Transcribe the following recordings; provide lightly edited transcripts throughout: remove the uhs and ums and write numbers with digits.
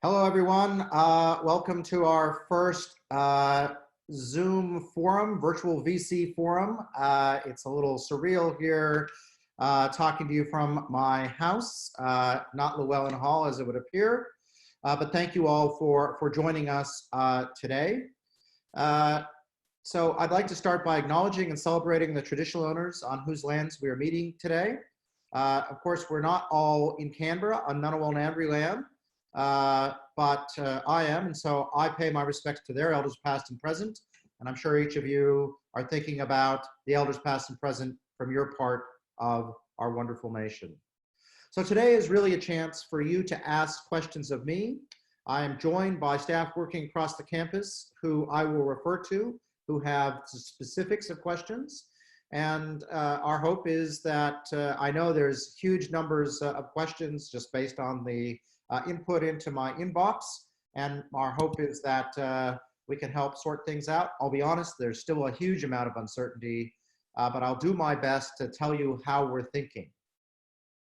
Hello, everyone. Welcome to our first Zoom forum, virtual VC forum. It's a little surreal here talking to you from my house, not Llewellyn Hall as it would appear, but thank you all for joining us today. So I'd like to start by acknowledging and celebrating the traditional owners on whose lands we are meeting today. Of course, we're not all in Canberra on Ngunnawal Ngambri land, but I am, and so I pay my respects to their elders past and present, and I'm sure each of you are thinking about the elders past and present from your part of our wonderful nation. So today is really a chance for you to ask questions of me. I am joined by staff working across the campus who I will refer to, who have specifics of questions. And our hope is that I know there's huge numbers of questions just based on the input into my inbox. And our hope is that we can help sort things out. I'll be honest, there's still a huge amount of uncertainty, but I'll do my best to tell you how we're thinking.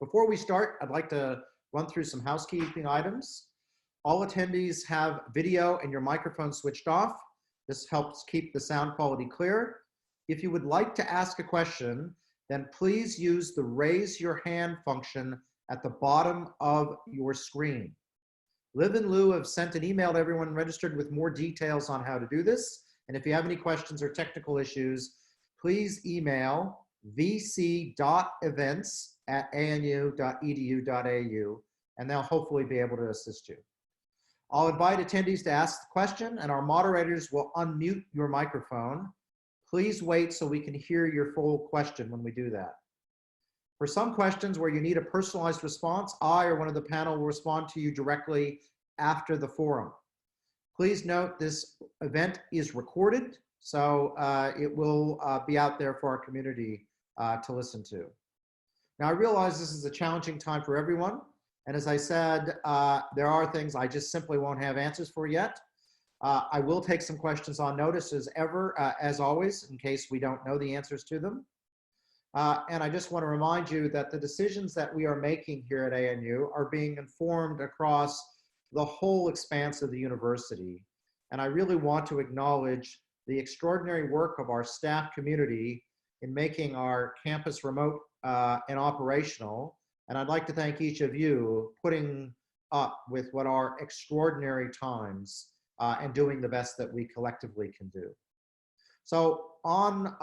Before we start, I'd like to run through some housekeeping items. All attendees have video and your microphone switched off. This helps keep the sound quality clear. If you would like to ask a question, then please use the raise your hand function at the bottom of your screen. Liv and Lou have sent an email to everyone registered with more details on how to do this. And if you have any questions or technical issues, please email vc.events@anu.edu.au, and they'll hopefully be able to assist you. I'll invite attendees to ask the question, and our moderators will unmute your microphone. Please wait so we can hear your full question when we do that. For some questions where you need a personalized response, I or one of the panel will respond to you directly after the forum. Please note this event is recorded, so it will be out there for our community to listen to. Now, I realize this is a challenging time for everyone, and as I said, there are things I just simply won't have answers for yet. I will take some questions on notice as always, in case we don't know the answers to them. And I just want to remind you that the decisions that we are making here at ANU are being informed across the whole expanse of the university. And I really want to acknowledge the extraordinary work of our staff community in making our campus remote and operational. And I'd like to thank each of you putting up with what are extraordinary times and doing the best that we collectively can do. So on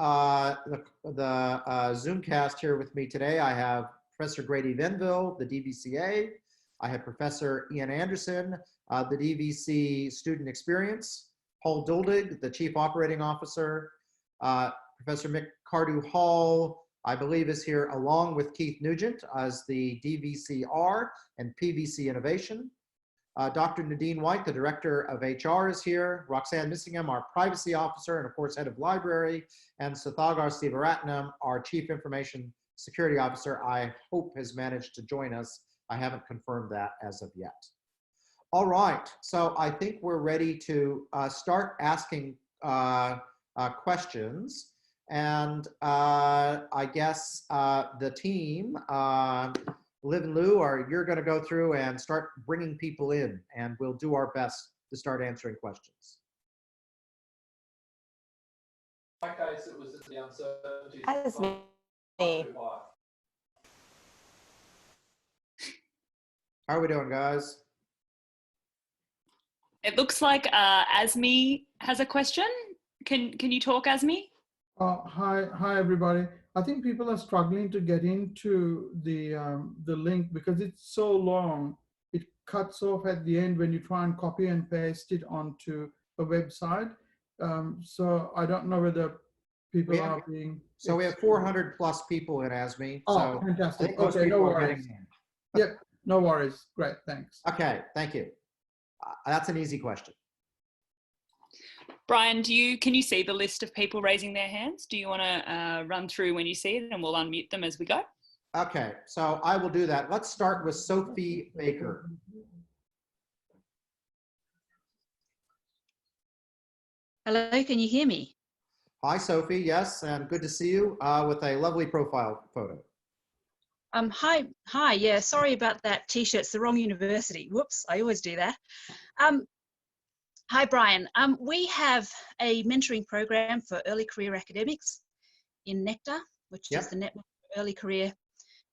the Zoomcast here with me today, I have Professor Grady Venville, the DVCA. I have Professor Ian Anderson, the DVC Student Experience. Paul Duldig, the Chief Operating Officer. Professor Mick Cardew-Hall, I believe, is here along with Keith Nugent as the DVCR and PVC Innovation. Dr. Nadine White, the Director of HR, is here. Roxanne Missingham, our Privacy Officer and of course Head of Library, and Sathagar Sivaratnam, our Chief Information Security Officer, I hope has managed to join us. I haven't confirmed that as of yet. All right, so I think we're ready to start asking questions. And I guess the team, Liv and Lou, you're going to go through and start bringing people in, and we'll do our best to start answering questions. My case, it was the uncertainty. As me. How are we doing, guys? It looks like Asmi has a question. Can you talk, Asmi? Hi everybody. I think people are struggling to get into the link because it's so long. It cuts off at the end when you try and copy and paste it onto a website. So I don't know whether people are being. So we have 400 plus people in ASME. Oh, so fantastic. Okay, no worries. Yep, no worries. Great, thanks. Okay, thank you. That's an easy question. Brian, can you see the list of people raising their hands? Do you want to run through when you see it, and we'll unmute them as we go? Okay, so I will do that. Let's start with Sophie Baker. Hello, can you hear me? Hi, Sophie. Yes, and good to see you with a lovely profile photo. Hi. Yeah, sorry about that T-shirt. It's the wrong university. Whoops, I always do that. Um, Hi, Brian. We have a mentoring program for early career academics in Nectar, which Yep. is the Network for Early Career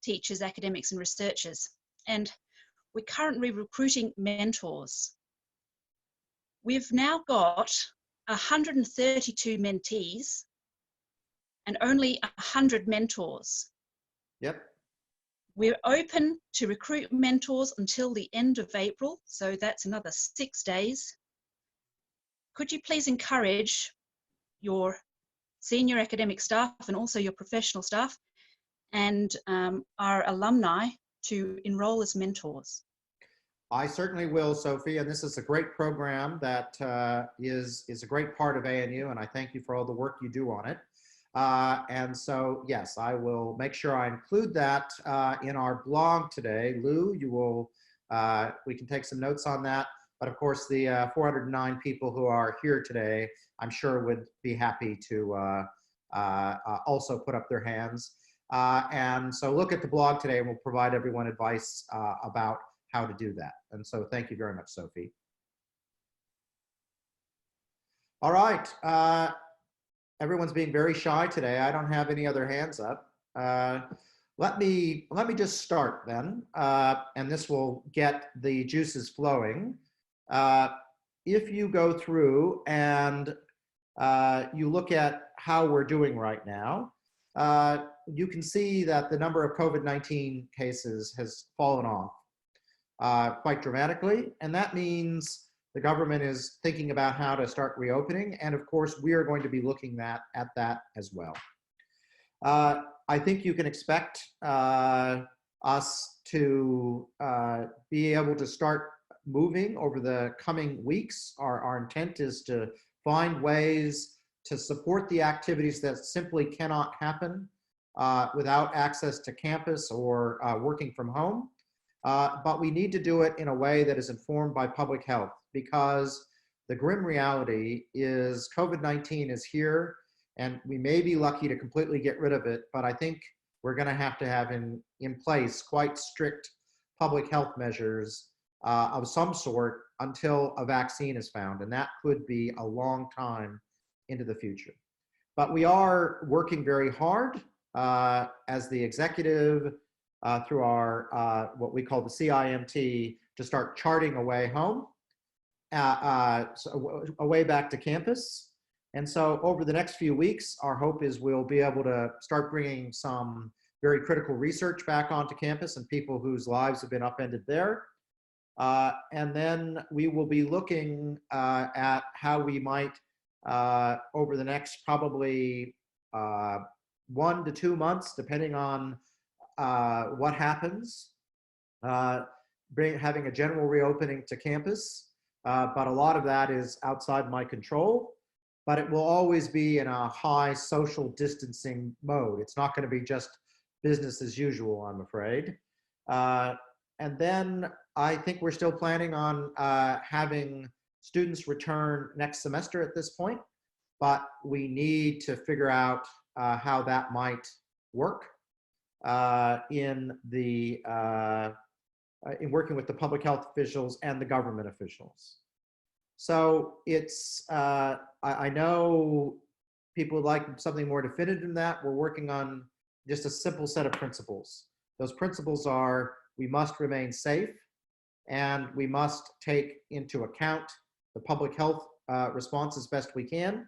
Teachers, Academics and Researchers. And we're currently recruiting mentors. We've now got 132 mentees and only 100 mentors. Yep. We're open to recruit mentors until the end of April, so that's another 6 days. Could you please encourage your senior academic staff and also your professional staff and our alumni to enroll as mentors? I certainly will, Sophie, and this is a great program that is a great part of ANU, and I thank you for all the work you do on it. And so, yes, I will make sure I include that in our blog today. Lou, you will, we can take some notes on that. But of course, the 409 people who are here today, I'm sure would be happy to also put up their hands. And so look at the blog today and we'll provide everyone advice about how to do that. And so thank you very much, Sophie. All right. Everyone's being very shy today. I don't have any other hands up. Let me just start then, and this will get the juices flowing. If you go through and you look at how we're doing right now, you can see that the number of COVID-19 cases has fallen off quite dramatically, and that means the government is thinking about how to start reopening, and of course we are going to be looking at that as well. I think you can expect us to be able to start moving over the coming weeks. Our intent is to find ways to support the activities that simply cannot happen without access to campus or working from home. But we need to do it in a way that is informed by public health, because the grim reality is COVID-19 is here and we may be lucky to completely get rid of it, but I think we're going to have in place quite strict public health measures of some sort until a vaccine is found, and that could be a long time into the future. But we are working very hard as the executive through our what we call the CIMT to start charting a way home, so a way back to campus. And so over the next few weeks, our hope is we'll be able to start bringing some very critical research back onto campus and people whose lives have been upended there. And then we will be looking at how we might, over the next probably 1 to 2 months, depending on what happens, having a general reopening to campus. But a lot of that is outside my control, but it will always be in a high social distancing mode. It's not going to be just business as usual, I'm afraid. And then I think we're still planning on having students return next semester at this point, but we need to figure out how that might work in working with the public health officials and the government officials. So it's, I know people would like something more definitive than that. We're working on just a simple set of principles. Those principles are: we must remain safe, and we must take into account the public health response as best we can.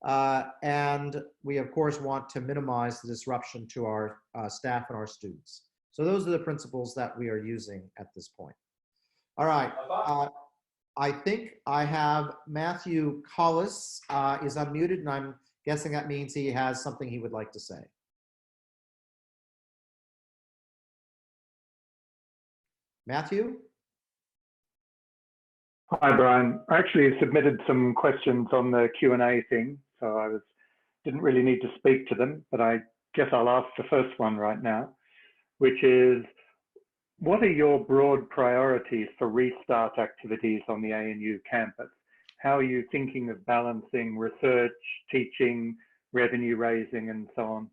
And we, of course, want to minimize the disruption to our staff and our students. So those are the principles that we are using at this point. All right. I think I have Matthew Collis is unmuted, and I'm guessing that means he has something he would like to say. Matthew? Hi, Brian. I actually submitted some questions on the Q&A thing, so I didn't really need to speak to them, but I guess I'll ask the first one right now, which is, what are your broad priorities for restart activities on the ANU campus? How are you thinking of balancing research, teaching, revenue raising, and so on?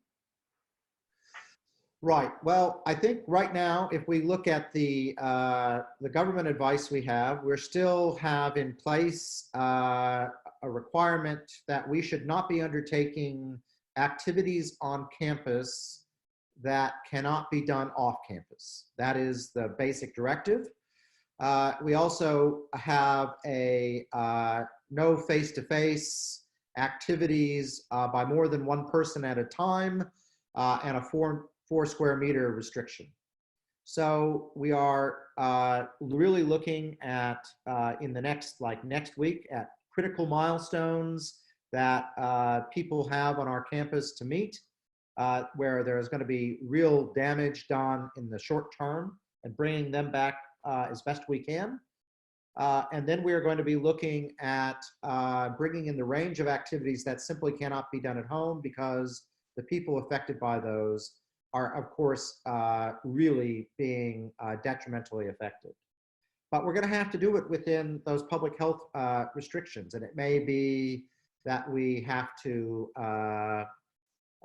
Right. Well, I think right now, if we look at the government advice we have, we still have in place a requirement that we should not be undertaking activities on campus that cannot be done off campus. That is the basic directive. We also have a no face-to-face activities by more than one person at a time, and a four square meter restriction. So we are really looking at in the next week at critical milestones that people have on our campus to meet, where there's going to be real damage done in the short term, and bringing them back as best we can. And then we are going to be looking at bringing in the range of activities that simply cannot be done at home, because the people affected by those are, of course, really being detrimentally affected. But we're going to have to do it within those public health restrictions. And it may be that we have to,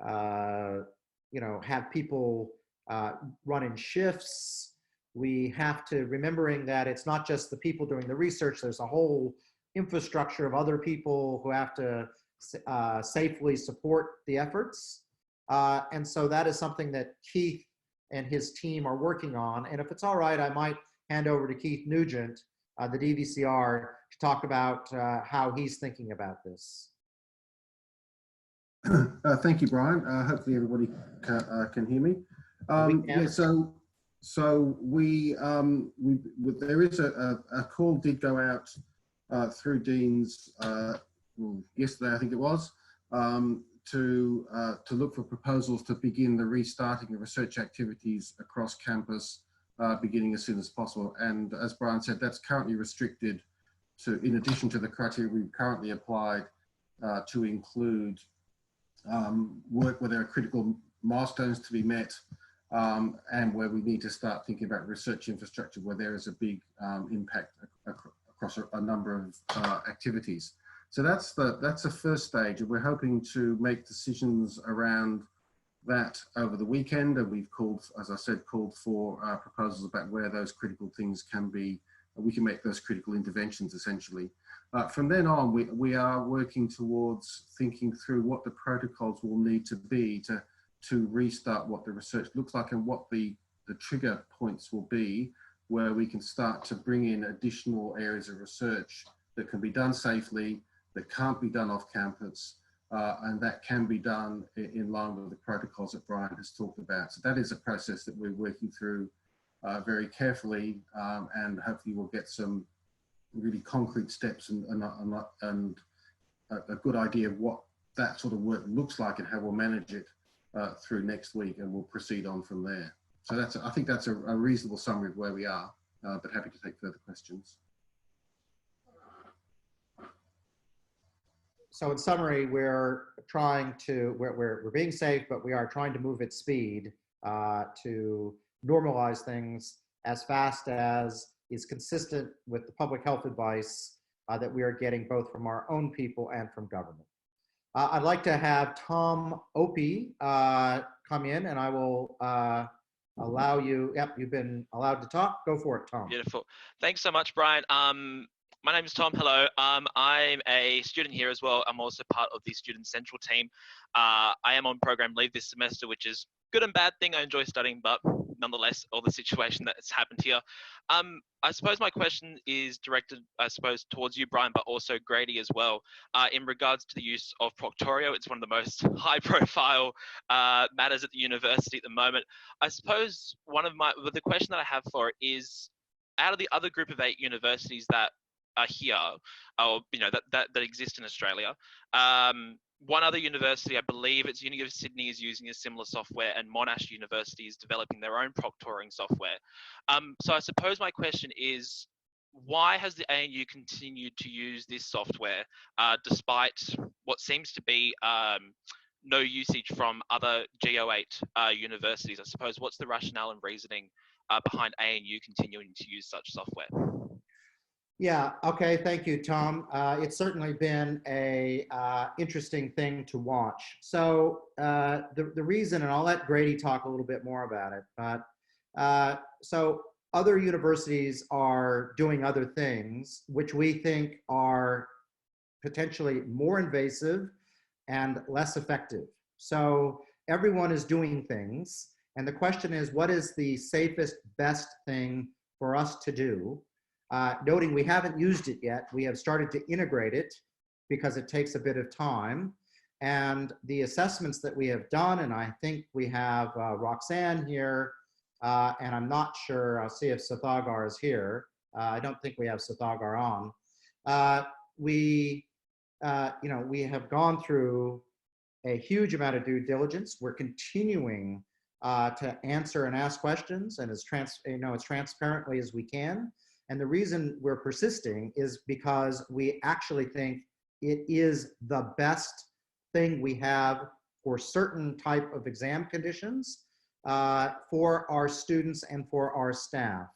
have people run in shifts. We have to, remembering that it's not just the people doing the research, there's a whole infrastructure of other people who have to safely support the efforts. And so that is something that Keith and his team are working on. And if it's all right, I might hand over to Keith Nugent, the DVCR, to talk about how he's thinking about this. Thank you, Brian. Hopefully everybody can hear me. Yeah, so we there is a call did go out through Dean's yesterday, I think it was, to look for proposals to begin the restarting of research activities across campus, beginning as soon as possible. And as Brian said, that's currently restricted to, in addition to the criteria we've currently applied, to include work where there are critical milestones to be met, and where we need to start thinking about research infrastructure where there is a big impact across a number of activities. So that's the first stage, and we're hoping to make decisions around that over the weekend. And we've called, as I said, called for proposals about where those critical things can be, we can make those critical interventions essentially. From then on, we are working towards thinking through what the protocols will need to be to restart what the research looks like, and what the trigger points will be, where we can start to bring in additional areas of research that can be done safely, that can't be done off campus, and that can be done in line with the protocols that Brian has talked about. So that is a process that we're working through very carefully, and hopefully we'll get some really concrete steps and a good idea of what that sort of work looks like and how we'll manage it through next week, and we'll proceed on from there. So I think that's a reasonable summary of where we are, but happy to take further questions. So in summary, we're being safe, but we are trying to move at speed to normalize things as fast as is consistent with the public health advice that we are getting both from our own people and from government. I'd like to have Tom Opie come in, and I will allow you, yep, you've been allowed to talk. Go for it, Tom. Beautiful. Thanks so much, Brian. My name is Tom. Hello. I'm a student here as well. I'm also part of the Student Central team. I am on program leave this semester, which is good and bad thing. I enjoy studying, but nonetheless, all the situation that has happened here. I suppose my question is directed, towards you, Brian, but also Grady as well. In regards to the use of Proctorio, it's one of the most high-profile matters at the university at the moment. I suppose the question that I have for it is, out of the other group of 8 universities that are here, or that exist in Australia, one other university, I believe it's University of Sydney, is using a similar software, and Monash University is developing their own proctoring software. So I suppose my question is, why has the ANU continued to use this software despite what seems to be no usage from other GO8 universities? I suppose, what's the rationale and reasoning behind ANU continuing to use such software? Yeah, okay, thank you, Tom. It's certainly been a interesting thing to watch. So the reason, and I'll let Grady talk a little bit more about it, but so other universities are doing other things which we think are potentially more invasive and less effective. So everyone is doing things, and the question is, what is the safest, best thing for us to do? Noting we haven't used it yet, we have started to integrate it because it takes a bit of time. And the assessments that we have done, and I think we have Roxanne here, and I'm not sure, I'll see if Sathagar is here. I don't think we have Sathagar on. We have gone through a huge amount of due diligence. We're continuing to answer and ask questions, and as transparently as we can. And the reason we're persisting is because we actually think it is the best thing we have for certain type of exam conditions for our students and for our staff.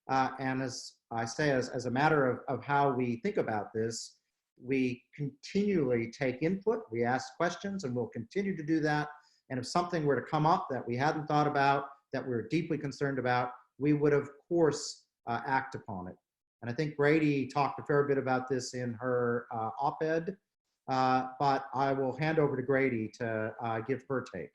And as I say, as a matter of how we think about this, we continually take input, we ask questions, and we'll continue to do that. And if something were to come up that we hadn't thought about, that we're deeply concerned about, we would, of course, act upon it. And I think Grady talked a fair bit about this in her op-ed, but I will hand over to Grady to give her take.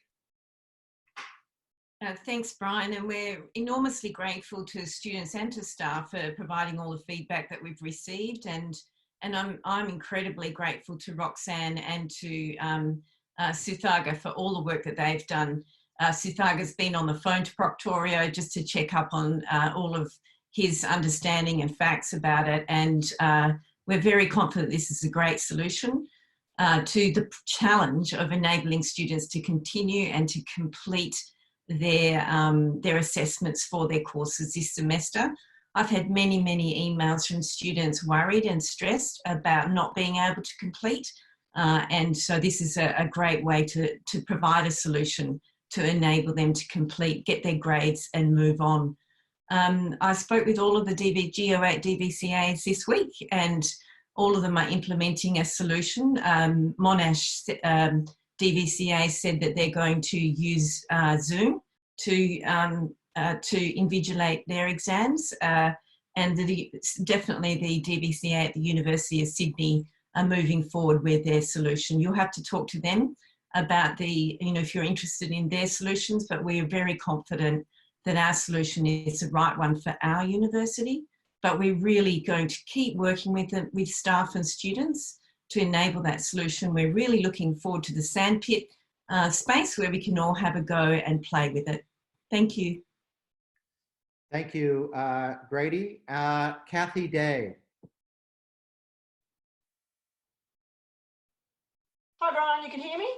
Thanks, Brian, and we're enormously grateful to students and to staff for providing all the feedback that we've received, and I'm incredibly grateful to Roxanne and to Suthagar for all the work that they've done. Suthagar's been on the phone to Proctorio just to check up on all of his understanding and facts about it, and we're very confident this is a great solution to the challenge of enabling students to continue and to complete their assessments for their courses this semester. I've had many emails from students worried and stressed about not being able to complete, and so this is a great way to provide a solution to enable them to complete, get their grades and move on. I spoke with all of the GO8 DVCAs this week, and all of them are implementing a solution. Monash DVCA said that they're going to use Zoom to invigilate their exams, and definitely the DVCA at the University of Sydney are moving forward with their solution. You'll have to talk to them about if you're interested in their solutions, but we're very confident that our solution is the right one for our university. But we're really going to keep working with staff and students to enable that solution. We're really looking forward to the sandpit space where we can all have a go and play with it. Thank you. Thank you, Grady. Kathy Day. Hi, Brian, you can hear me?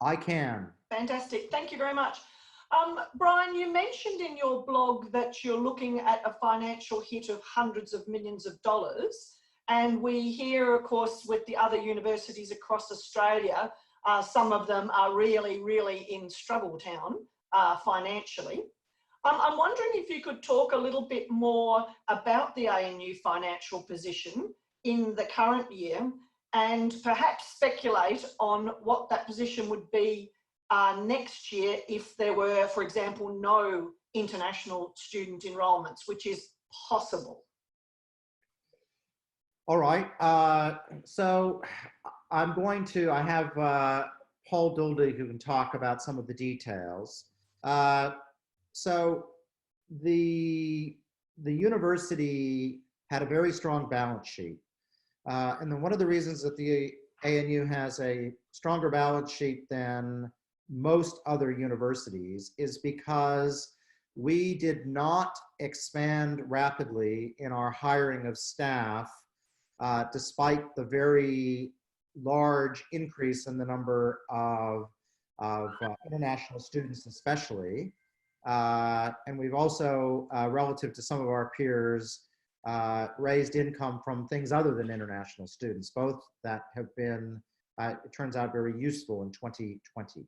I can. Fantastic, thank you very much. Brian, you mentioned in your blog that you're looking at a financial hit of hundreds of millions of dollars. And we hear, of course, with the other universities across Australia, some of them are really in struggle town financially. I'm wondering if you could talk a little bit more about the ANU financial position in the current year, and perhaps speculate on what that position would be next year if there were, for example, no international student enrolments, which is possible. All right, so I have Paul Duldig who can talk about some of the details. So the university had a very strong balance sheet. And then one of the reasons that the ANU has a stronger balance sheet than most other universities is because we did not expand rapidly in our hiring of staff, despite the very large increase in the number of international students especially. And we've also, relative to some of our peers, raised income from things other than international students, both that have been, it turns out, very useful in 2020.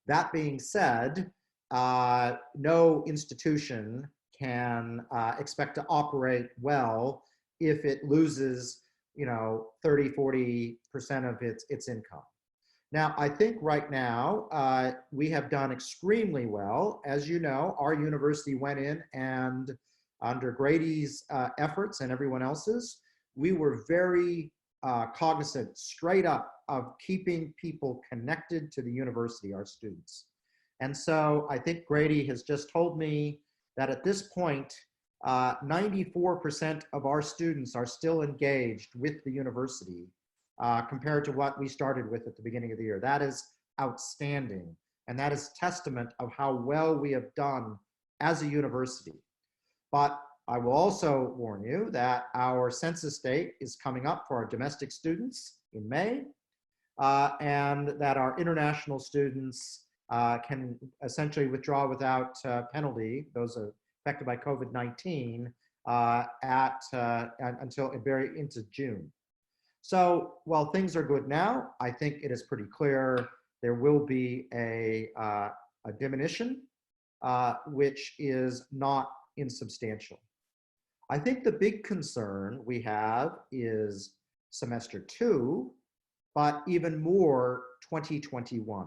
That being said, no institution can expect to operate well if it loses, 30, 40% of its income. Now, I think right now we have done extremely well. As you know, our university went in and under Grady's efforts and everyone else's, we were very cognizant straight up of keeping people connected to the university, our students. And so I think Grady has just told me that at this point, 94% of our students are still engaged with the university compared to what we started with at the beginning of the year. That is outstanding. And that is testament of how well we have done as a university. But I will also warn you that our census date is coming up for our domestic students in May, and that our international students can essentially withdraw without penalty, those are affected by COVID-19, until very into June. So while things are good now, I think it is pretty clear there will be a diminution, which is not insubstantial. I think the big concern we have is semester 2, but even more 2021.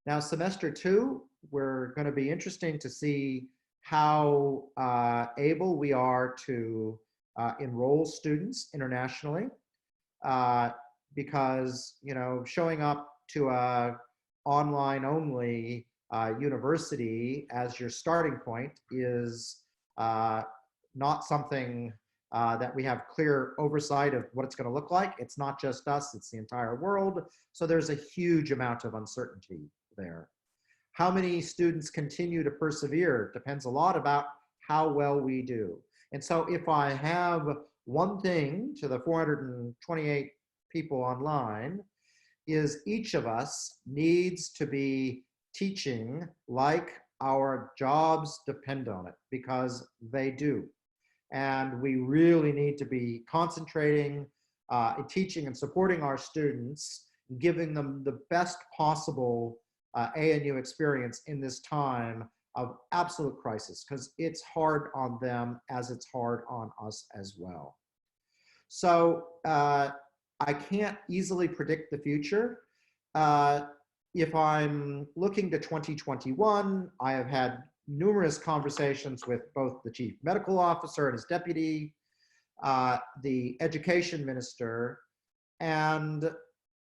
Now, semester 2, we're going to be interesting to see how able we are to enroll students internationally, because showing up to a online only university as your starting point is not something that we have clear oversight of what it's going to look like. It's not just us, it's the entire world. So there's a huge amount of uncertainty there. How many students continue to persevere depends a lot about how well we do. And so if I have one thing to the 428 people online, is each of us needs to be teaching like our jobs depend on it, because they do. And we really need to be concentrating in teaching and supporting our students, giving them the best possible ANU experience in this time of absolute crisis, because it's hard on them as it's hard on us as well. So I can't easily predict the future. If I'm looking to 2021, I have had numerous conversations with both the chief medical officer and his deputy, the education minister, and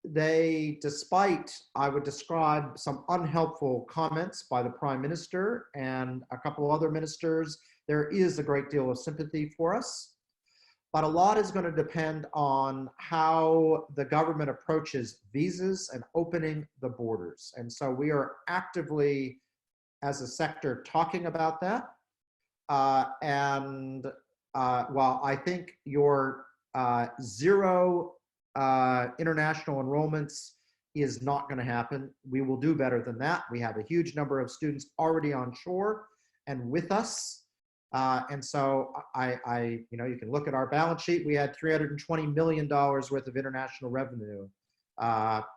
they, despite, I would describe, some unhelpful comments by the prime minister and a couple other ministers, there is a great deal of sympathy for us. But a lot is going to depend on how the government approaches visas and opening the borders. And so we are actively, as a sector, talking about that. While I think your zero international enrollments is not going to happen, we will do better than that. We have a huge number of students already on shore and with us. And so you can look at our balance sheet. We had $320 million worth of international revenue,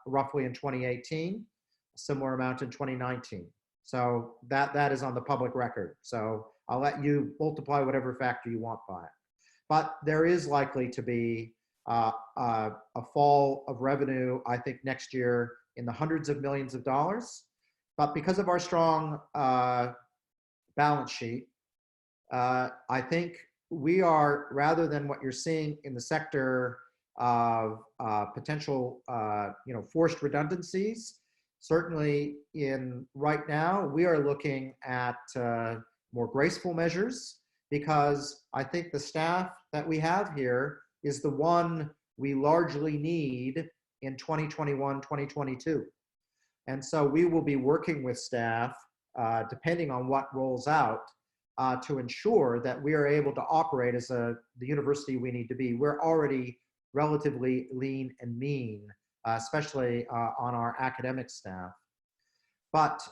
roughly in 2018, a similar amount in 2019. So that is on the public record. So I'll let you multiply whatever factor you want by it. But there is likely to be a fall of revenue, I think, next year in the hundreds of millions of dollars. But because of our strong balance sheet, I think we are, rather than what you're seeing in the sector of potential, forced redundancies, certainly right now, we are looking at more graceful measures, because I think the staff that we have here is the one we largely need in 2021, 2022. And so we will be working with staff, depending on what rolls out, to ensure that we are able to operate as the university we need to be. We're already relatively lean and mean, especially on our academic staff. But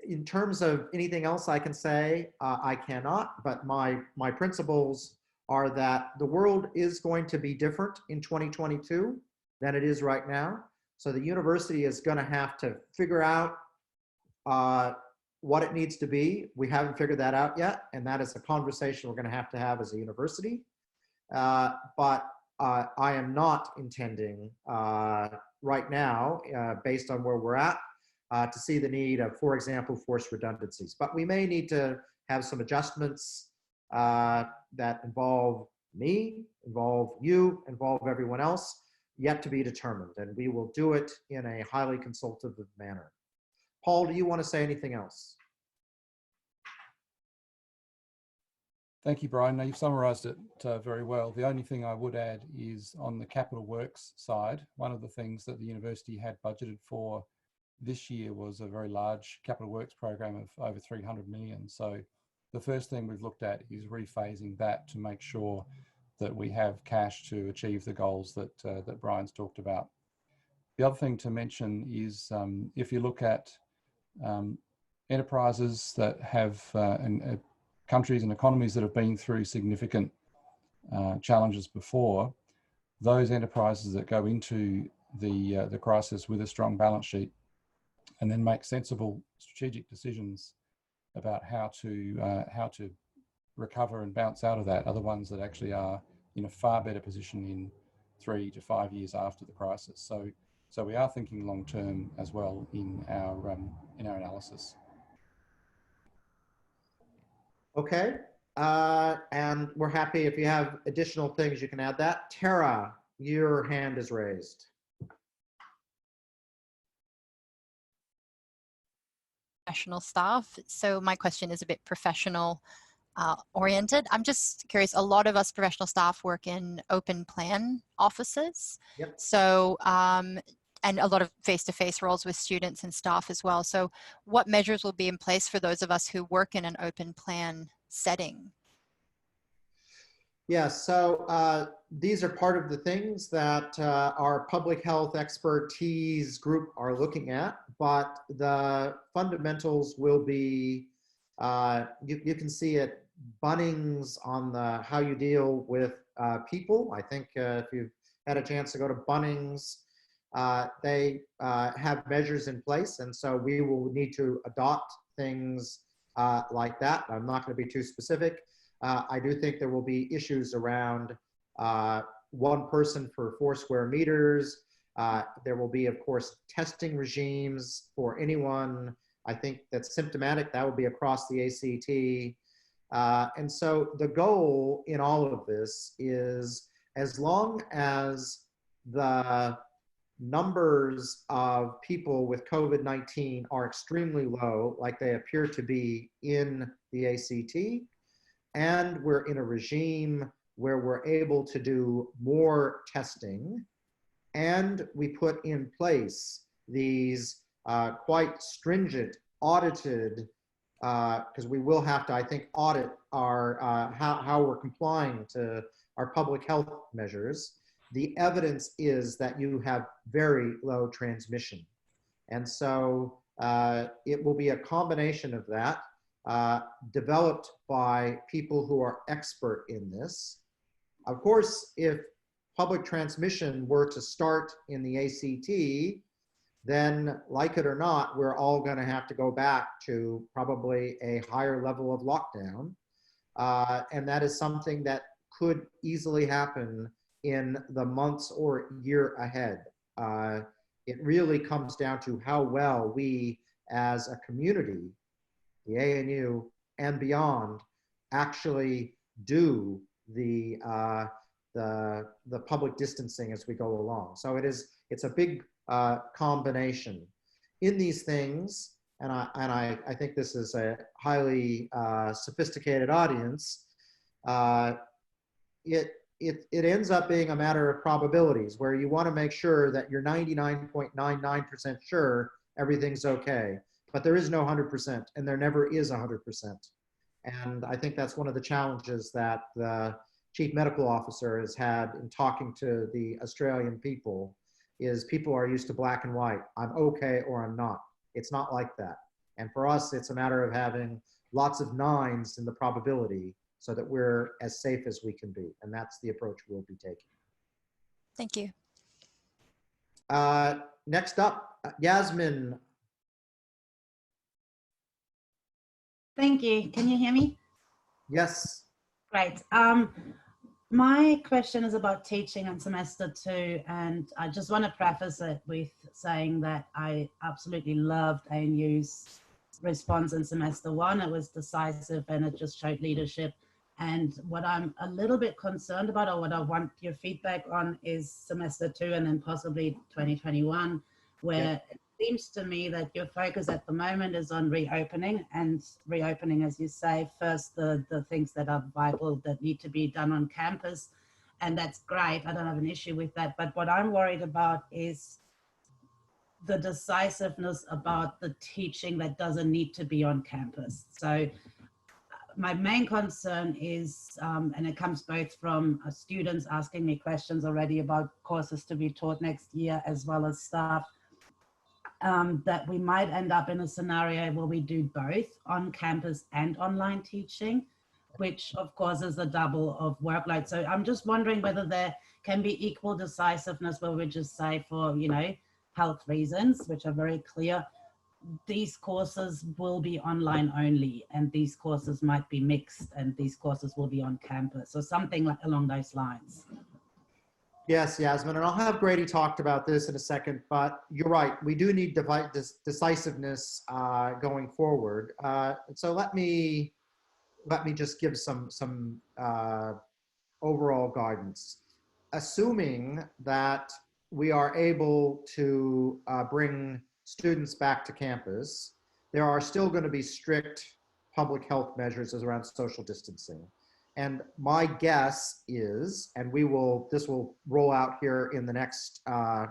in terms of anything else I can say, I cannot, but my principles are that the world is going to be different in 2022 than it is right now. So the university is going to have to figure out what it needs to be, we haven't figured that out yet, and that is a conversation we're going to have as a university. But I am not intending right now, based on where we're at, to see the need of, for example, forced redundancies. But we may need to have some adjustments that involve me, involve you, involve everyone else, yet to be determined. And we will do it in a highly consultative manner. Paul, do you want to say anything else? Thank you, Brian. Now, you've summarised it very well. The only thing I would add is on the capital works side, one of the things that the university had budgeted for this year was a very large capital works program of over 300 million. So the first thing we've looked at is rephasing that to make sure that we have cash to achieve the goals that, that Brian's talked about. The other thing to mention is if you look at enterprises that have countries and economies that have been through significant challenges before, those enterprises that go into the crisis with a strong balance sheet and then make sensible strategic decisions about how to recover and bounce out of that are the ones that actually are in a far better position in 3 to 5 years after the crisis. So we are thinking long term as well in our analysis. Okay, and we're happy if you have additional things, you can add that. Tara, your hand is raised. Professional staff. So my question is a bit professional oriented. I'm just curious, a lot of us professional staff work in open plan offices. Yep. So, and a lot of face-to-face roles with students and staff as well. So what measures will be in place for those of us who work in an open plan setting? Yeah, so these are part of the things that our public health expertise group are looking at, but the fundamentals will be, you can see it, Bunnings on the how you deal with people. I think if you've had a chance to go to Bunnings, they have measures in place, and so we will need to adopt things like that. I'm not going to be too specific. I do think there will be issues around one person for 4 square meters. There will be, of course, testing regimes for anyone, I think, that's symptomatic. That will be across the ACT. And so the goal in all of this is, as long as the numbers of people with COVID-19 are extremely low, like they appear to be in the ACT, and we're in a regime where we're able to do more testing, and we put in place these quite stringent audited, because we will have to, I think, audit our how we're complying to our public health measures. The evidence is that you have very low transmission. And so it will be a combination of that, developed by people who are expert in this. Of course, if public transmission were to start in the ACT, then, like it or not, we're all going to have to go back to probably a higher level of lockdown. And that is something that could easily happen in the months or year ahead. It really comes down to how well we as a community, the ANU and beyond, actually do the public distancing as we go along. So it's a big combination. In these things, and I think this is a highly sophisticated audience, it ends up being a matter of probabilities, where you want to make sure that you're 99.99% sure everything's okay. But there is no 100%, and there never is 100%. And I think that's one of the challenges that the chief medical officer has had in talking to the Australian people, is people are used to black and white. I'm okay or I'm not. It's not like that. And for us, it's a matter of having lots of nines in the probability so that we're as safe as we can be. And that's the approach we'll be taking. Thank you. Next up, Yasmin. Thank you. Can you hear me? Yes. Great. My question is about teaching in semester 2, and I just want to preface it with saying that I absolutely loved ANU's response in semester 1. It was decisive and it just showed leadership. And what I'm a little bit concerned about, or what I want your feedback on, is semester 2 and then possibly 2021, where it seems to me that your focus at the moment is on reopening, and reopening, as you say, first the things that are vital that need to be done on campus. And that's great. I don't have an issue with that. But what I'm worried about is the decisiveness about the teaching that doesn't need to be on campus. So my main concern is, and it comes both from students asking me questions already about courses to be taught next year, as well as staff, that we might end up in a scenario where we do both on campus and online teaching, which of course is a double of workload. So I'm just wondering whether there can be equal decisiveness where we just say, for, you know, health reasons, which are very clear, these courses will be online only, and these courses might be mixed, and these courses will be on campus, or something like along those lines. Yes, Yasmin, and I'll have Grady talked about this in a second, but you're right. We do need decisiveness going forward. So let me just give some overall guidance. Assuming that we are able to bring students back to campus, there are still going to be strict public health measures around social distancing. And my guess is, and this will roll out here in the next, I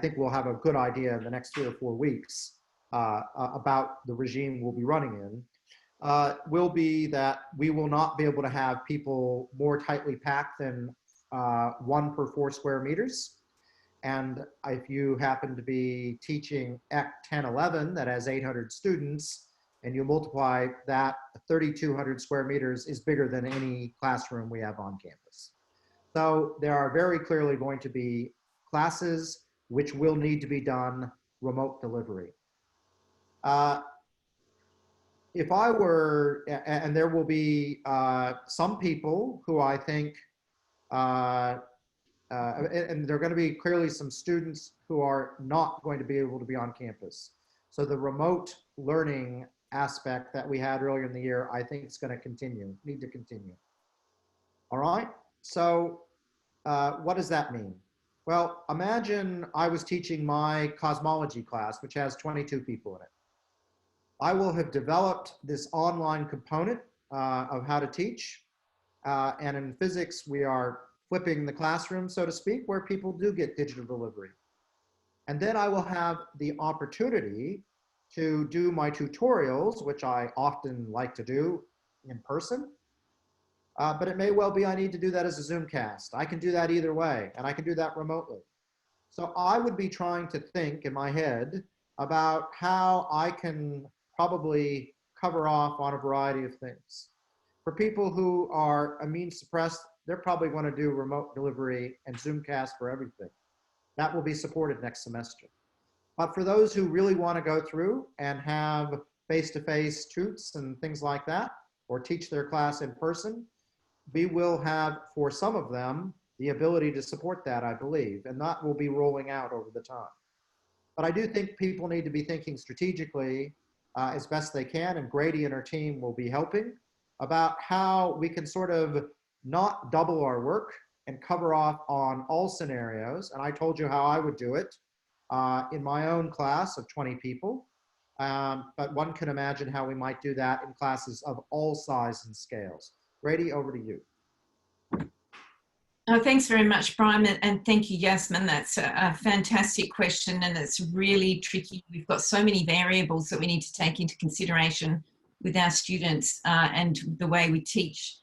think we'll have a good idea in the next 3 or 4 weeks about the regime we'll be running in, will be that we will not be able to have people more tightly packed than 1 per 4 square meters. And if you happen to be teaching EC 1011 that has 800 students, and you multiply that, 3,200 square meters is bigger than any classroom we have on campus. So there are very clearly going to be classes which will need to be done remote delivery. If I were, and there will be some people who I think, and there are going to be clearly some students who are not going to be able to be on campus. So the remote learning aspect that we had earlier in the year, I think it's going to need to continue. All right, so what does that mean? Well, imagine I was teaching my cosmology class, which has 22 people in it. I will have developed this online component of how to teach. And in physics, we are flipping the classroom, so to speak, where people do get digital delivery. And then I will have the opportunity to do my tutorials, which I often like to do in person. But it may well be I need to do that as a Zoomcast. I can do that either way, and I can do that remotely. So I would be trying to think in my head about how I can probably cover off on a variety of things. For people who are immune suppressed, they're probably going to do remote delivery and Zoomcast for everything. That will be supported next semester. But for those who really want to go through and have face-to-face toots and things like that, or teach their class in person, we will have, for some of them, the ability to support that, I believe, and that will be rolling out over the time. But I do think people need to be thinking strategically as best they can, and Grady and her team will be helping about how we can sort of not double our work and cover off on all scenarios. And I told you how I would do it in my own class of 20 people. But one can imagine how we might do that in classes of all sizes and scales. Grady, over to you. Oh, thanks very much, Brian, and thank you, Yasmin. That's a fantastic question, and it's really tricky. We've got so many variables that we need to take into consideration with our students and the way we teach,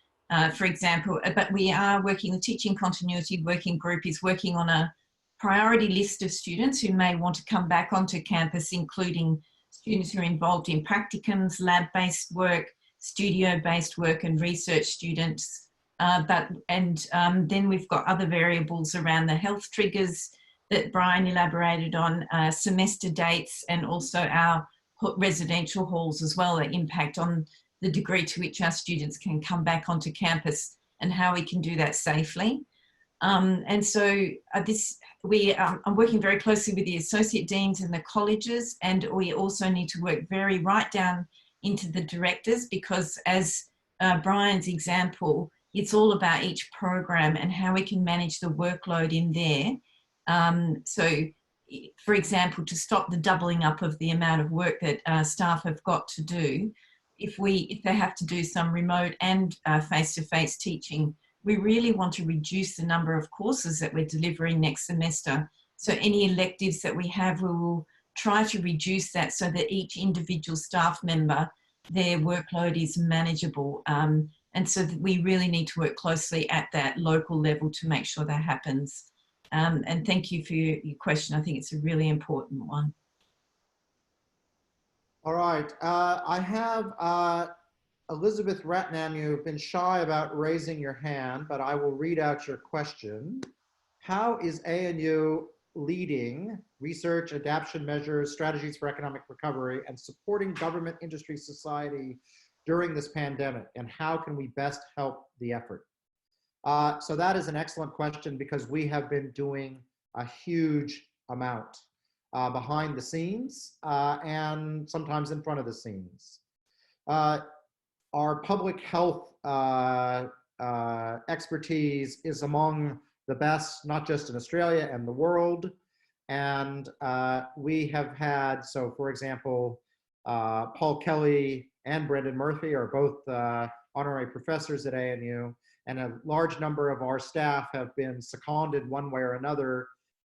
for example. But we are working, the Teaching Continuity Working Group is working on a priority list of students who may want to come back onto campus, including students who are involved in practicums, lab-based work, studio-based work, and research students. Then we've got other variables around the health triggers that Brian elaborated on, semester dates, and also our residential halls as well that impact on the degree to which our students can come back onto campus and how we can do that safely. And so I'm working very closely with the associate deans and the colleges, and we also need to work very right down into the directors, because as Brian's example, it's all about each program and how we can manage the workload in there. So, for example, to stop the doubling up of the amount of work that staff have got to do, if they have to do some remote and face-to-face teaching, we really want to reduce the number of courses that we're delivering next semester. So any electives that we have, we will try to reduce that so that each individual staff member, their workload is manageable. And so that we really need to work closely at that local level to make sure that happens. And thank you for your question. I think it's a really important one. All right. I have Elizabeth Ratnam. You've been shy about raising your hand, but I will read out your question. How is ANU leading research, adaptation measures, strategies for economic recovery, and supporting government, industry, society during this pandemic? And how can we best help the effort? So that is an excellent question, because we have been doing a huge amount behind the scenes and sometimes in front of the scenes. Our public health expertise is among the best, not just in Australia and the world. And we have had, so for example, Paul Kelly and Brendan Murphy are both honorary professors at ANU, and a large number of our staff have been seconded one way or another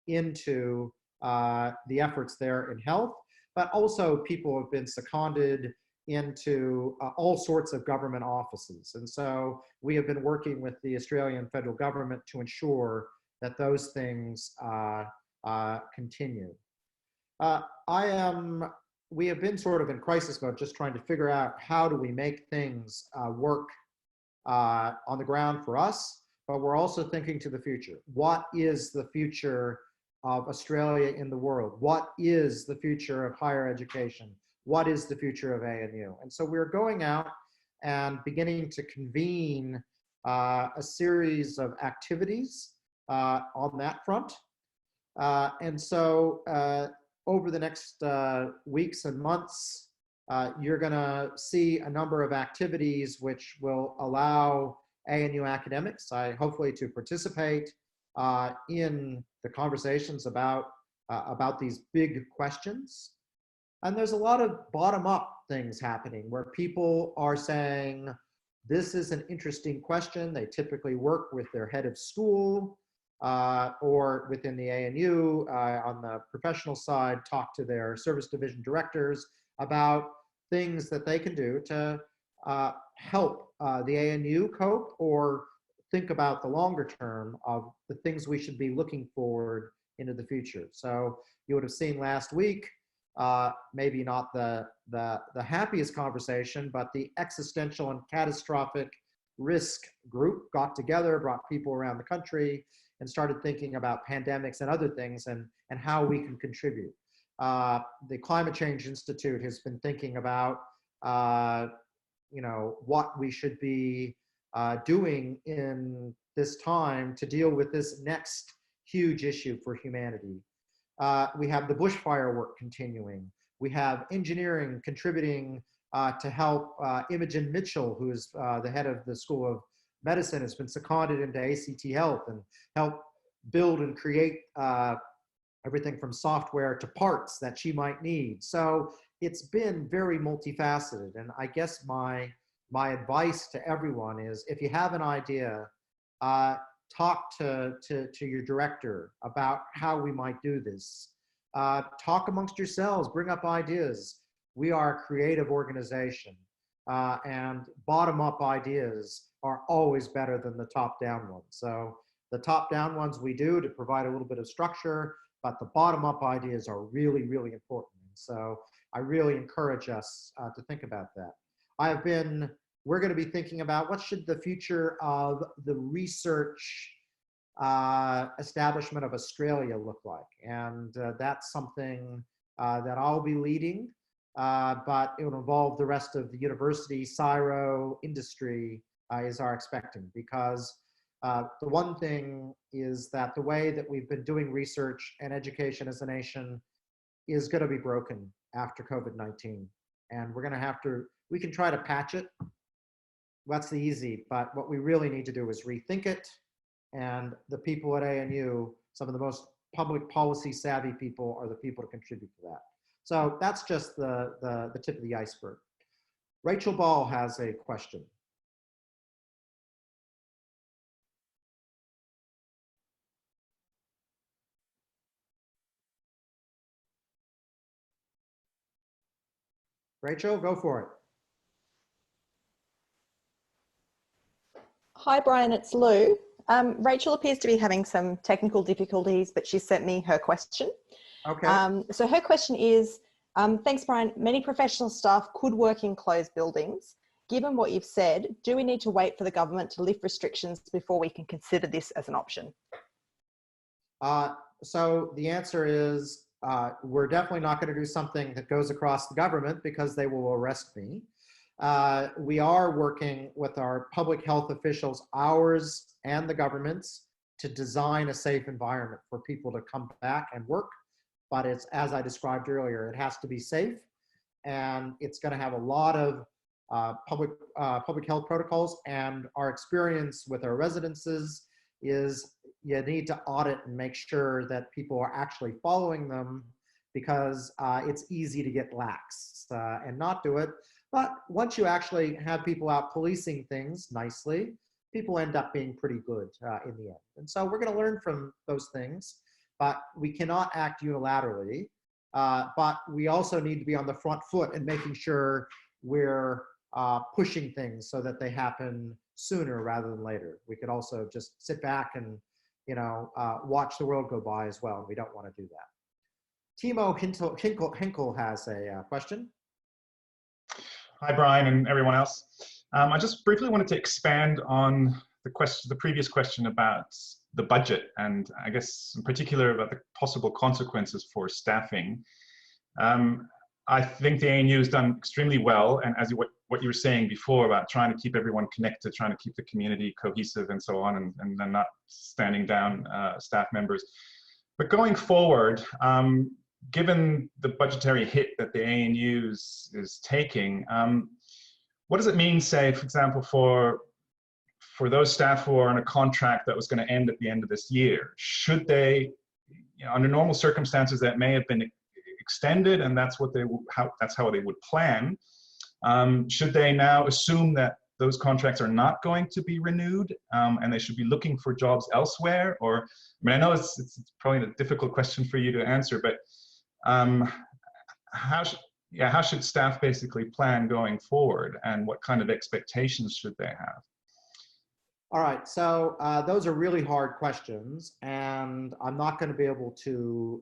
into the efforts there in health, but also people have been seconded into all sorts of government offices. And so we have been working with the Australian federal government to ensure that those things continue. We have been sort of in crisis mode, just trying to figure out how do we make things work on the ground for us, but we're also thinking to the future. What is the future of Australia in the world? What is the future of higher education? What is the future of ANU? And so we're going out and beginning to convene a series of activities on that front. And so over the next weeks and months, you're gonna see a number of activities which will allow ANU academics, hopefully, to participate in the conversations about these big questions. And there's a lot of bottom-up things happening where people are saying, this is an interesting question. They typically work with their head of school or within the ANU on the professional side, talk to their service division directors about things that they can do to help the ANU cope, or think about the longer term of the things we should be looking forward into the future. So you would have seen last week, maybe not the happiest conversation, but the existential and catastrophic risk group got together, brought people around the country, and started thinking about pandemics and other things and how we can contribute. The Climate Change Institute has been thinking about what we should be doing in this time to deal with this next huge issue for humanity. We have the bushfire work continuing. We have engineering contributing to help. Imogen Mitchell, who is the head of the School of Medicine, has been seconded into ACT Health and help build and create everything from software to parts that she might need. So it's been very multifaceted. And I guess my advice to everyone is, if you have an idea, talk to your director about how we might do this. Talk amongst yourselves, bring up ideas. We are a creative organization, and bottom-up ideas are always better than the top-down ones. So the top-down ones we do to provide a little bit of structure, but the bottom-up ideas are really, really important. So I really encourage us to think about that. We're going to be thinking about what should the future of the research establishment of Australia look like. And that's something that I'll be leading. but it will involve the rest of the university, CSIRO, industry is our expecting, because the one thing is that the way that we've been doing research and education as a nation is going to be broken after COVID-19. And we're going to have to, we can try to patch it. That's the easy, but what we really need to do is rethink it. And the people at ANU, some of the most public policy savvy people, are the people to contribute to that. So that's just the tip of the iceberg. Rachel Ball has a question. Rachel, go for it. Hi, Brian, it's Lou. Rachel appears to be having some technical difficulties, but she sent me her question. Okay. So her question is, thanks, Brian. Many professional staff could work in closed buildings. Given what you've said, do we need to wait for the government to lift restrictions before we can consider this as an option? So the answer is, we're definitely not going to do something that goes across the government, because they will arrest me. We are working with our public health officials, ours and the government's, to design a safe environment for people to come back and work. But it's, as I described earlier, it has to be safe, and it's going to have a lot of public health protocols. And our experience with our residences is you need to audit and make sure that people are actually following them, because it's easy to get lax and not do it. But once you actually have people out policing things nicely, people end up being pretty good in the end. And so we're going to learn from those things, but we cannot act unilaterally. But we also need to be on the front foot and making sure we're pushing things so that they happen sooner rather than later. We could also just sit back and, you know, watch the world go by as well. And we don't want to do that. Timo Hinkle has a question. Hi, Brian and everyone else. I just briefly wanted to expand on the previous question about the budget, and I guess in particular about the possible consequences for staffing. I think the ANU has done extremely well, and as what you were saying before about trying to keep everyone connected, trying to keep the community cohesive and so on, and then not standing down staff members. But going forward, given the budgetary hit that the ANU is taking, what does it mean, say, for example, for those staff who are on a contract that was going to end at the end of this year? Should they, you know, under normal circumstances, that may have been extended, and that's what that's how they would plan. Should they now assume that those contracts are not going to be renewed, and they should be looking for jobs elsewhere? Or, I mean, I know it's probably a difficult question for you to answer, but how should staff basically plan going forward, and what kind of expectations should they have? All right, so those are really hard questions, and I'm not going to be able to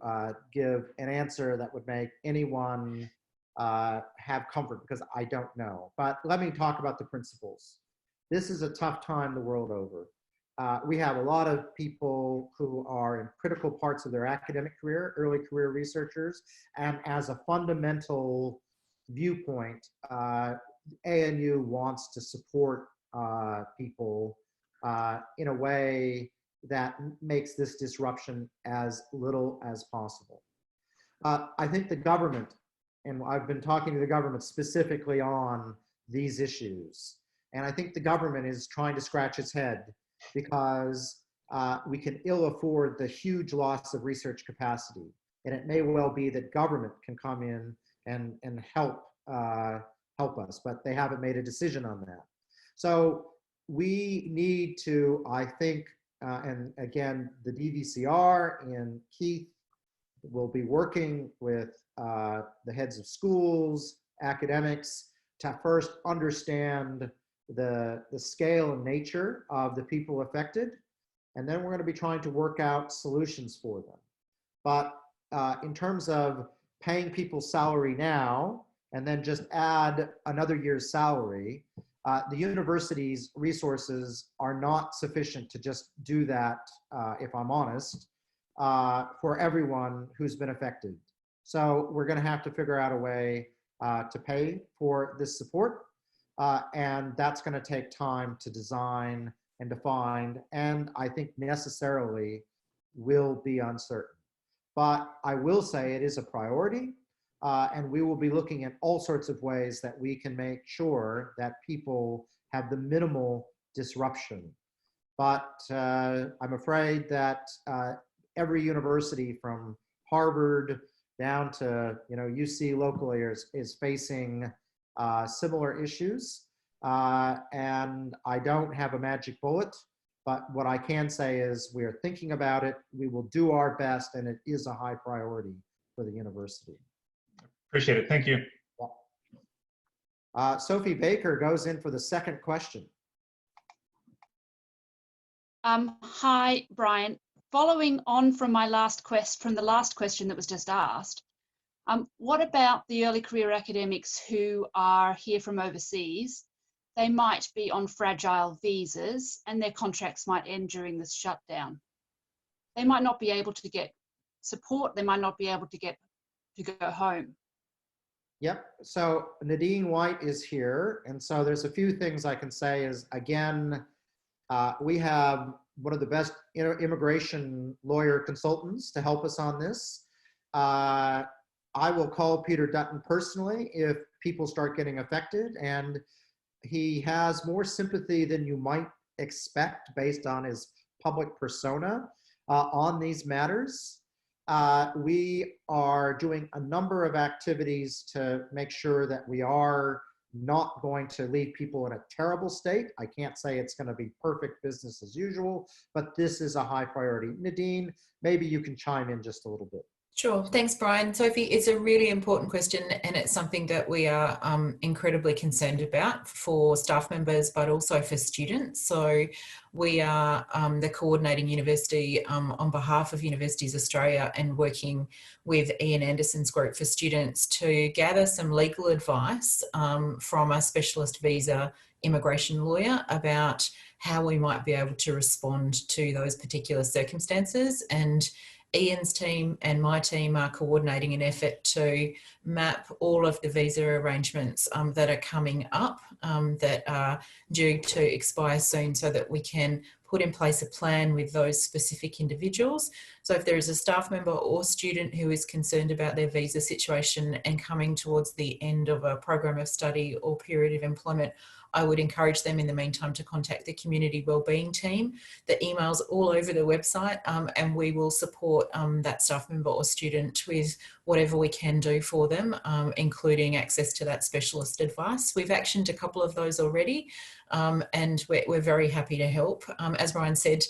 give an answer that would make anyone have comfort, because I don't know. But let me talk about the principles. This is a tough time the world over. We have a lot of people who are in critical parts of their academic career, early career researchers, and as a fundamental viewpoint, ANU wants to support people in a way that makes this disruption as little as possible. I think the government, and I've been talking to the government specifically on these issues, and I think the government is trying to scratch its head, because we can ill afford the huge loss of research capacity. And it may well be that government can come in and help us, but they haven't made a decision on that. So we need to, I think, and again, the DVCR and Keith will be working with the heads of schools, academics, to first understand the scale and nature of the people affected. And then we're going to be trying to work out solutions for them. But in terms of paying people's salary now, and then just add another year's salary, the university's resources are not sufficient to just do that, if I'm honest, for everyone who's been affected. So we're going to have to figure out a way to pay for this support. And that's going to take time to design and define, and I think necessarily will be uncertain. But I will say it is a priority, and we will be looking at all sorts of ways that we can make sure that people have the minimal disruption. But I'm afraid that every university from Harvard down to UC locally is facing similar issues. And I don't have a magic bullet, but what I can say is we're thinking about it, we will do our best, and it is a high priority for the university. Appreciate it, thank you. Sophie Baker goes in for the second question. Hi, Brian. Following on from my last from the last question that was just asked, what about the early career academics who are here from overseas? They might be on fragile visas and their contracts might end during this shutdown. They might not be able to get support. They might not be able to go home. Yep, so Nadine White is here. And so there's a few things I can say is, again, we have one of the best immigration lawyer consultants to help us on this. I will call Peter Dutton personally if people start getting affected, and he has more sympathy than you might expect based on his public persona on these matters. We are doing a number of activities to make sure that we are not going to leave people in a terrible state. I can't say it's going to be perfect business as usual, but this is a high priority. Nadine, maybe you can chime in just a little bit. Sure. Thanks, Brian. Sophie, it's a really important question, and it's something that we are incredibly concerned about for staff members, but also for students. So we are the coordinating university on behalf of Universities Australia and working with Ian Anderson's Group for Students to gather some legal advice from a specialist visa immigration lawyer about how we might be able to respond to those particular circumstances. And Ian's team and my team are coordinating an effort to map all of the visa arrangements that are coming up that are due to expire soon, so that we can put in place a plan with those specific individuals. So if there is a staff member or student who is concerned about their visa situation and coming towards the end of a program of study or period of employment, I would encourage them in the meantime to contact the community wellbeing team. The email's all over the website, and we will support that staff member or student with whatever we can do for them, including access to that specialist advice. We've actioned a couple of those already, and we're very happy to help. As Brian said,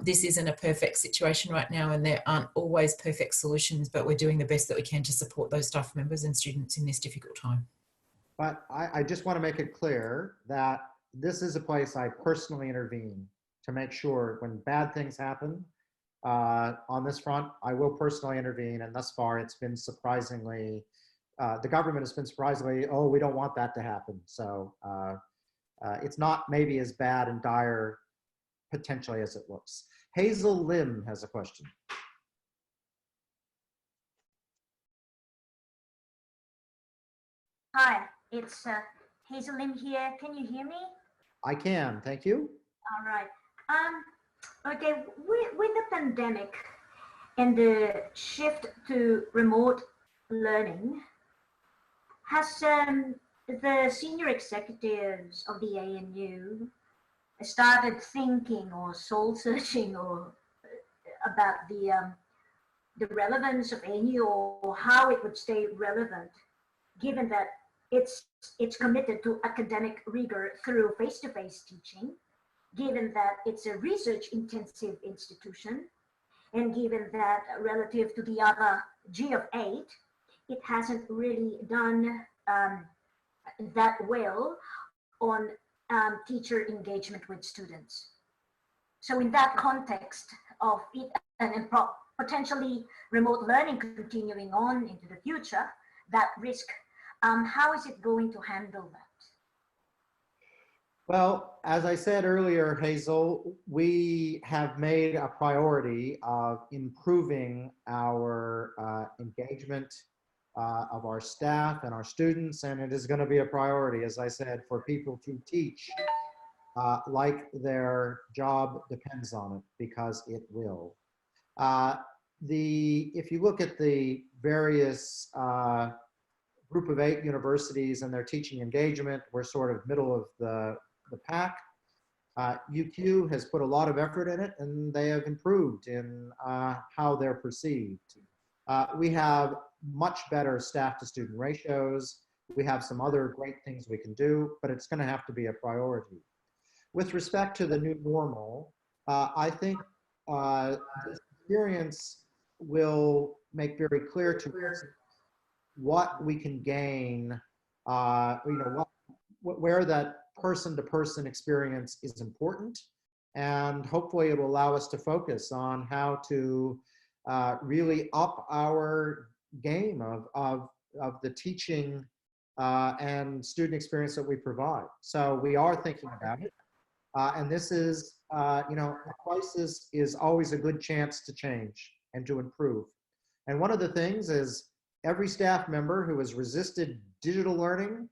this isn't a perfect situation right now, and there aren't always perfect solutions, but we're doing the best that we can to support those staff members and students in this difficult time. But I just want to make it clear that this is a place I personally intervene to make sure when bad things happen on this front, I will personally intervene. And thus far, it's been surprisingly, the government has been surprisingly, oh, we don't want that to happen. So it's not maybe as bad and dire potentially as it looks. Hazel Lim has a question. Hi, it's Hazel Lim here. Can you hear me? I can, thank you. All right. Okay, with the pandemic and the shift to remote learning, has the senior executives of the ANU started thinking or soul searching or about the relevance of ANU or how it would stay relevant, given that it's committed to academic rigor through face-to-face teaching, given that it's a research-intensive institution, and given that relative to the other G of 8, it hasn't really done that well on teacher engagement with students. So in that context of it and potentially remote learning continuing on into the future, that risk, how is it going to handle that? Well, as I said earlier, Hazel, we have made a priority of improving our engagement of our staff and our students, and it is going to be a priority, as I said, for people to teach like their job depends on it, because it will. If you look at the various Group of 8 universities and their teaching engagement, we're sort of middle of the pack. UQ has put a lot of effort in it, and they have improved in how they're perceived. We have much better staff to student ratios. We have some other great things we can do, but it's going to have to be a priority. With respect to the new normal, I think this experience will make very clear to us what we can gain, where that person-to-person experience is important, and hopefully it will allow us to focus on how to really up our game of the teaching and student experience that we provide. So we are thinking about it, and this is, a crisis is always a good chance to change and to improve. And one of the things is every staff member who has resisted digital learning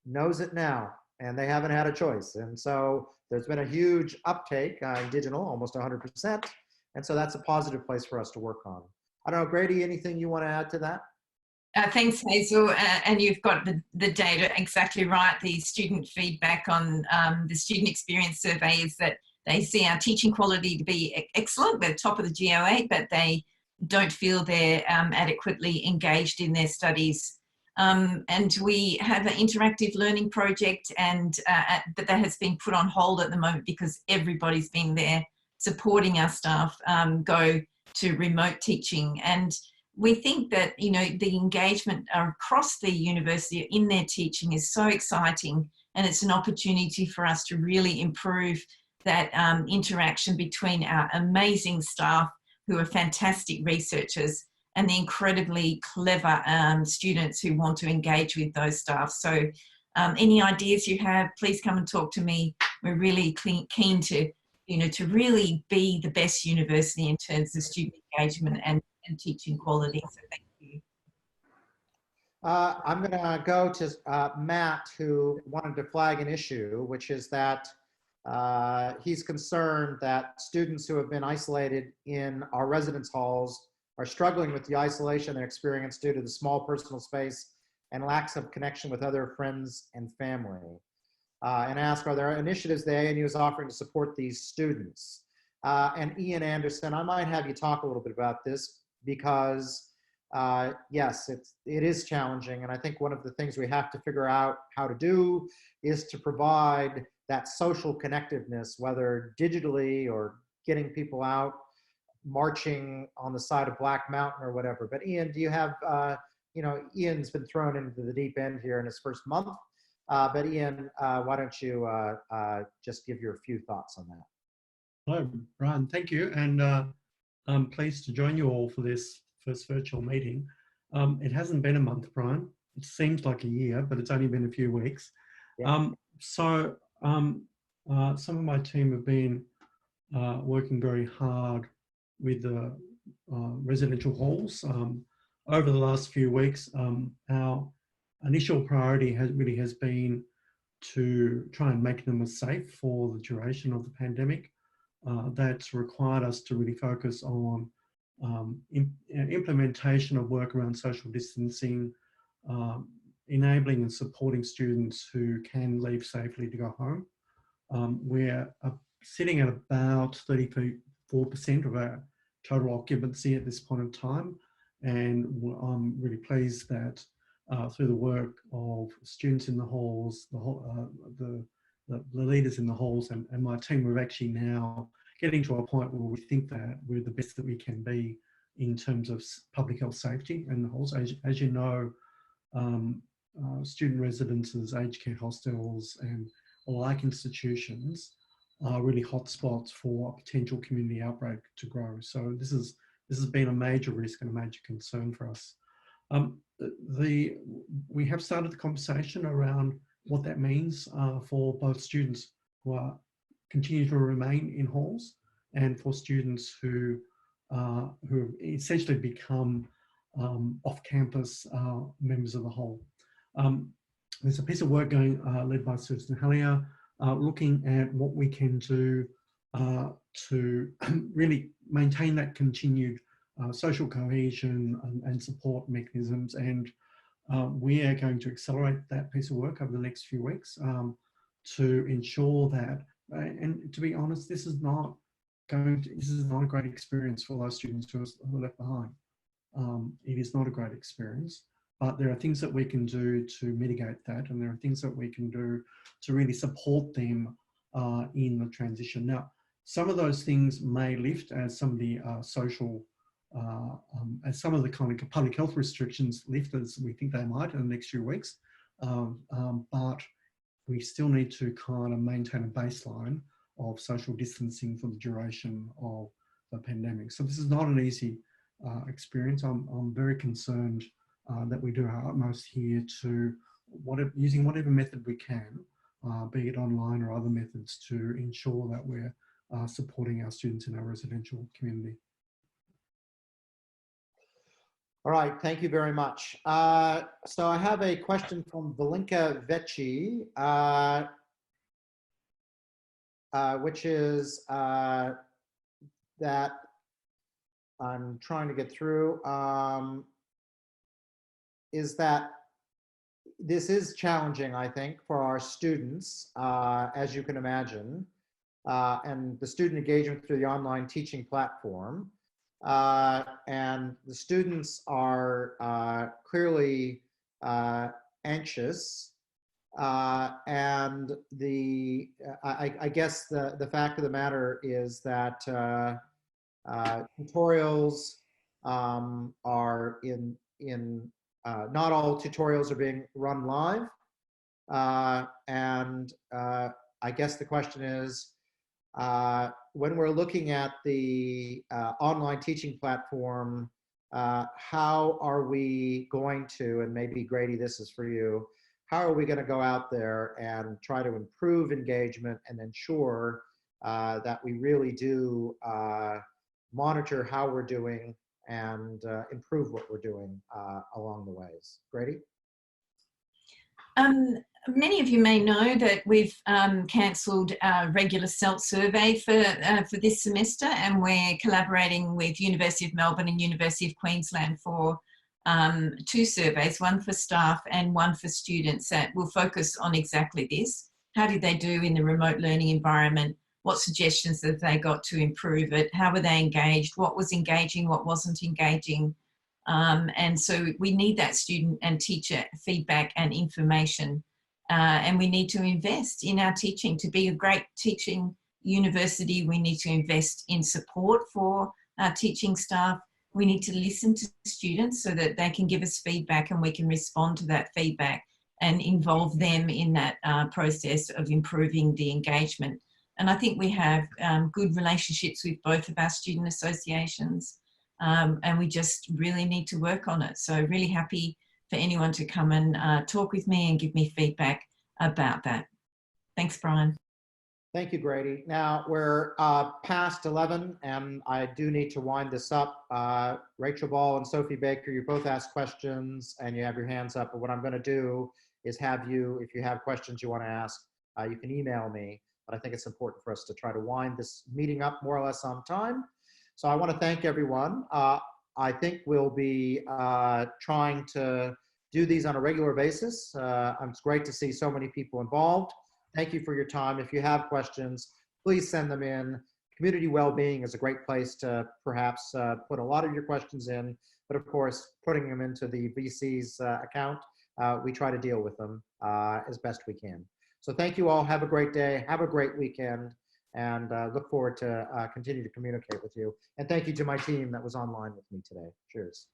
knows it now, and they haven't had a choice. And so there's been a huge uptake in digital, almost 100%. And so that's a positive place for us to work on. I don't know, Grady, anything you want to add to that? Thanks, Hazel. And you've got the data exactly right. The student feedback on the student experience survey is that they see our teaching quality to be excellent. We're top of the GO8, but they don't feel they're adequately engaged in their studies. And we have an interactive learning project, but that has been put on hold at the moment because everybody's been there supporting our staff go to remote teaching. And we think that, the engagement across the university in their teaching is so exciting, and it's an opportunity for us to really improve that interaction between our amazing staff, who are fantastic researchers, and the incredibly clever students who want to engage with those staff. So any ideas you have, please come and talk to me. We're really keen to, to really be the best university in terms of student engagement and teaching quality. So thank you. I'm going to go to Matt, who wanted to flag an issue, which is that he's concerned that students who have been isolated in our residence halls are struggling with the isolation they experience due to the small personal space and lacks of connection with other friends and family. And ask, are there initiatives the ANU is offering to support these students? And Ian Anderson, I might have you talk a little bit about this, because yes, it is challenging. And I think one of the things we have to figure out how to do is to provide that social connectiveness, whether digitally or getting people out, marching on the side of Black Mountain or whatever. But Ian, do you have, Ian's been thrown into the deep end here in his first month. But Ian, why don't you just give your few thoughts on that? Hello, Brian, thank you. And I'm pleased to join you all for this first virtual meeting. It hasn't been a month, Brian. It seems like a year, but it's only been a few weeks. Yeah. Some of my team have been working very hard with the residential halls. Over the last few weeks, our initial priority has been to try and make them as safe for the duration of the pandemic. That's required us to really focus on implementation of work around social distancing, enabling and supporting students who can leave safely to go home. We're sitting at about 34% of our total occupancy at this point in time, and I'm really pleased that through the work of students in the halls, the leaders in the halls and my team, we're actually now getting to a point where we think that we're the best that we can be in terms of public health safety in the halls. As you know, student residences, aged care hostels and alike institutions are really hotspots for a potential community outbreak to grow. So this has been a major risk and a major concern for us. We have started the conversation around what that means for both students who continue to remain in halls and for students who essentially become off-campus members of the whole. There's a piece of work going led by Susan Hallier, looking at what we can do to really maintain that continued social cohesion and support mechanisms. And we are going to accelerate that piece of work over the next few weeks to ensure that, and to be honest, this is not a great experience for those students who are left behind. It is not a great experience, but there are things that we can do to mitigate that, and there are things that we can do to really support them in the transition. Now, some of those things may lift as some of the as some of the kind of public health restrictions lift, as we think they might in the next few weeks, but we still need to kind of maintain a baseline of social distancing for the duration of the pandemic. So this is not an easy experience. I'm very concerned that we do our utmost here to using whatever method we can, be it online or other methods, to ensure that we're supporting our students in our residential community. All right, thank you very much. So I have a question from Valinka Vecchi, which is that I'm trying to get through, is that this is challenging, I think, for our students, as you can imagine, and the student engagement through the online teaching platform. And the students are clearly anxious, and I guess the fact of the matter is that tutorials are not all tutorials are being run live, and I guess the question is, when we're looking at the online teaching platform, how are we going to, and maybe Grady, this is for you, how are we going to go out there and try to improve engagement and ensure that we really do monitor how we're doing and improve what we're doing along the ways? Grady? Many of you may know that we've cancelled our regular CELT survey for this semester, and we're collaborating with University of Melbourne and University of Queensland for 2 surveys, one for staff and one for students, that will focus on exactly this. How did they do in the remote learning environment? What suggestions have they got to improve it? How were they engaged? What was engaging? What wasn't engaging? And so we need that student and teacher feedback and information. And we need to invest in our teaching. To be a great teaching university, we need to invest in support for our teaching staff. We need to listen to students so that they can give us feedback and we can respond to that feedback and involve them in that process of improving the engagement. And I think we have good relationships with both of our student associations, and we just really need to work on it. So really happy for anyone to come and talk with me and give me feedback about that. Thanks, Brian. Thank you, Grady. Now we're past 11 and I do need to wind this up. Rachel Ball and Sophie Baker, you both asked questions and you have your hands up, but what I'm gonna do is have you, if you have questions you wanna ask, you can email me, but I think it's important for us to try to wind this meeting up more or less on time. So I wanna thank everyone. I think we'll be trying to do these on a regular basis. It's great to see so many people involved. Thank you for your time. If you have questions, please send them in. Community well-being is a great place to perhaps put a lot of your questions in, but of course, putting them into the VC's account, we try to deal with them as best we can. So thank you all. Have a great day. Have a great weekend. And look forward to continue to communicate with you. And thank you to my team that was online with me today. Cheers.